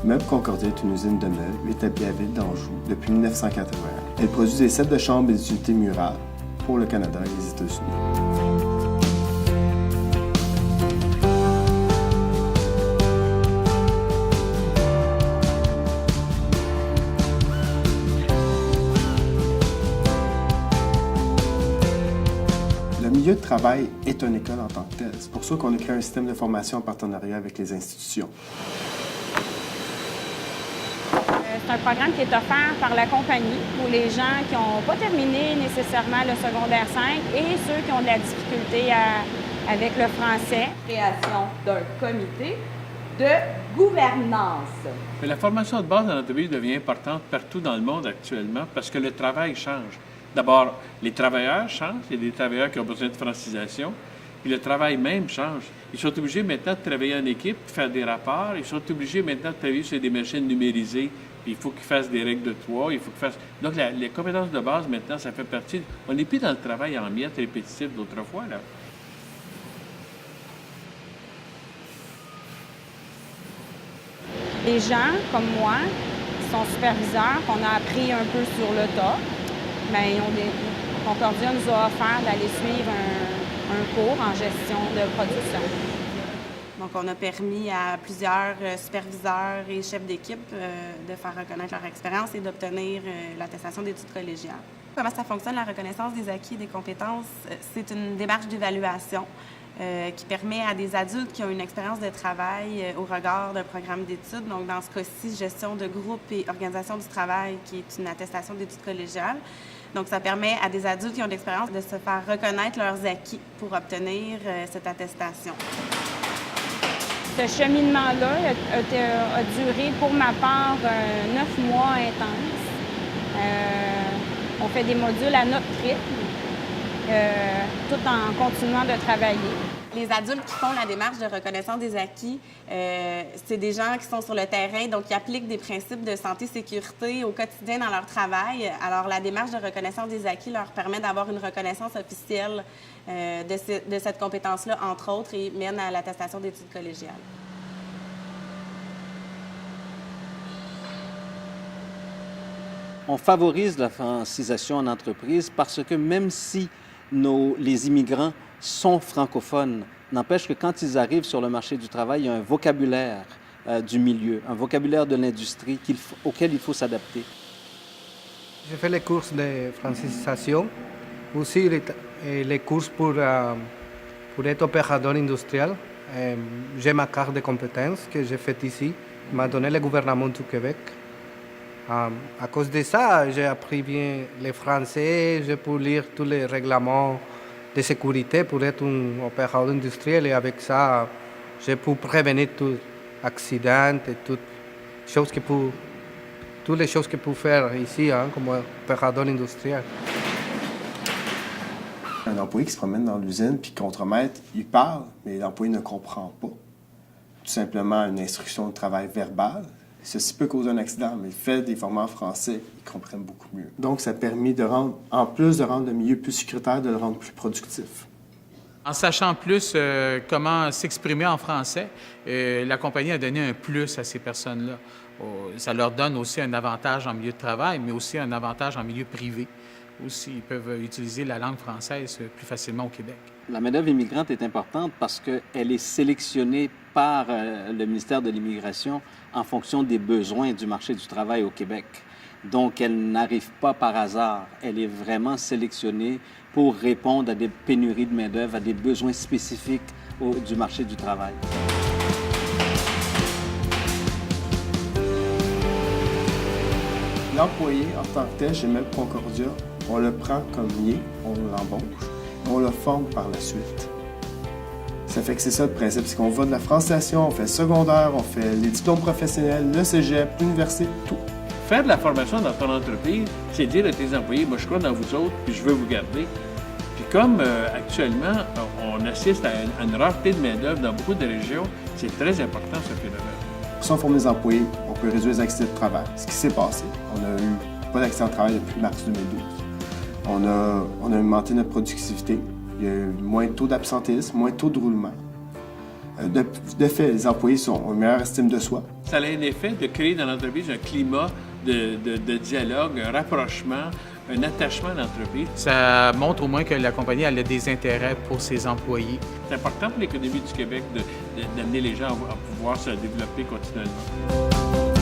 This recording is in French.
Meubles Concordia est une usine de meubles établie à Ville d'Anjou depuis 1981. Elle produit des sets de chambres et des unités murales pour le Canada et les États-Unis. Le milieu de travail est une école en tant que telle. C'est pour ça qu'on a créé un système de formation en partenariat avec les institutions. C'est un programme qui est offert par la compagnie pour les gens qui n'ont pas terminé nécessairement le secondaire 5 et ceux qui ont de la difficulté avec le français. Création d'un comité de gouvernance. Mais la formation de base dans l'entreprise devient importante partout dans le monde actuellement parce que le travail change. D'abord, les travailleurs changent. Il y a des travailleurs qui ont besoin de francisation. Puis le travail même change. Ils sont obligés maintenant de travailler en équipe, de faire des rapports. Ils sont obligés maintenant de travailler sur des machines numérisées. Puis il faut qu'ils fassent des règles de 3. Il faut qu'ils fassent... Donc, les compétences de base, maintenant, ça fait partie... On n'est plus dans le travail en miettes répétitif d'autrefois, là. Les gens, comme moi, qui sont superviseurs, qu'on a appris un peu sur le tas, bien, Concordia nous a offert d'aller suivre un cours en gestion de production. Donc, on a permis à plusieurs superviseurs et chefs d'équipe de faire reconnaître leur expérience et d'obtenir l'attestation d'études collégiales. Comment ça fonctionne, la reconnaissance des acquis et des compétences? C'est une démarche d'évaluation qui permet à des adultes qui ont une expérience de travail au regard d'un programme d'études, donc dans ce cas-ci, gestion de groupe et organisation du travail, qui est une attestation d'études collégiales. Donc, ça permet à des adultes qui ont de l'expérience de se faire reconnaître leurs acquis pour obtenir cette attestation. Ce cheminement-là a duré, pour ma part, 9 mois intenses. On fait des modules à notre rythme, tout en continuant de travailler. Les adultes qui font la démarche de reconnaissance des acquis, c'est des gens qui sont sur le terrain, donc qui appliquent des principes de santé-sécurité au quotidien dans leur travail. Alors, la démarche de reconnaissance des acquis leur permet d'avoir une reconnaissance officielle de cette compétence-là, entre autres, et mène à l'attestation d'études collégiales. On favorise la francisation en entreprise parce que même si les immigrants sont francophones, n'empêche que quand ils arrivent sur le marché du travail, il y a un vocabulaire du milieu, un vocabulaire de l'industrie auquel il faut s'adapter. J'ai fait les cours de francisation, aussi les cours pour être opérateur industriel. J'ai ma carte de compétences que j'ai faite ici, m'a donné le gouvernement du Québec. À cause de ça, j'ai appris bien le français, j'ai pu lire tous les règlements de sécurité pour être un opérateur industriel et avec ça, j'ai pu prévenir tout accident et toutes les choses que peut faire ici comme opérateur industriel. Un employé qui se promène dans l'usine puis le contremaître, il parle, mais l'employé ne comprend pas. Tout simplement une instruction de travail verbale. Ceci peut causer un accident, mais le fait des formats en français, ils comprennent beaucoup mieux. Donc, ça a permis de rendre, en plus de rendre le milieu plus sécuritaire, de le rendre plus productif. En sachant plus comment s'exprimer en français, la compagnie a donné un plus à ces personnes-là. Ça leur donne aussi un avantage en milieu de travail, mais aussi un avantage en milieu privé. Aussi, ils peuvent utiliser la langue française plus facilement au Québec. La main-d'œuvre immigrante est importante parce qu'elle est sélectionnée par le ministère de l'Immigration en fonction des besoins du marché du travail au Québec. Donc, elle n'arrive pas par hasard. Elle est vraiment sélectionnée pour répondre à des pénuries de main-d'œuvre, à des besoins spécifiques du marché du travail. L'employé, en tant que tel, chez Meubles Concordia, on le prend comme lié, on l'embauche, on le forme par la suite. Ça fait que c'est ça le principe, c'est qu'on va de la francisation, on fait le secondaire, on fait les diplômes professionnels, le cégep, l'université, tout. Faire de la formation dans ton entreprise, c'est dire à tes employés, moi je crois dans vous autres, puis je veux vous garder. Puis comme actuellement, on assiste à une rareté de main-d'œuvre dans beaucoup de régions, c'est très important ce phénomène. Si on forme les employés, on peut réduire les accidents de travail. Ce qui s'est passé, on n'a eu pas d'accident de travail depuis mars 2012. On a augmenté notre productivité. Il y a eu moins de taux d'absentéisme, moins de taux de roulement. De fait, les employés ont une meilleure estime de soi. Ça a un effet de créer dans l'entreprise un climat de dialogue, un rapprochement, un attachement à l'entreprise. Ça montre au moins que la compagnie elle a des intérêts pour ses employés. C'est important pour l'économie du Québec d'amener les gens à pouvoir se développer continuellement.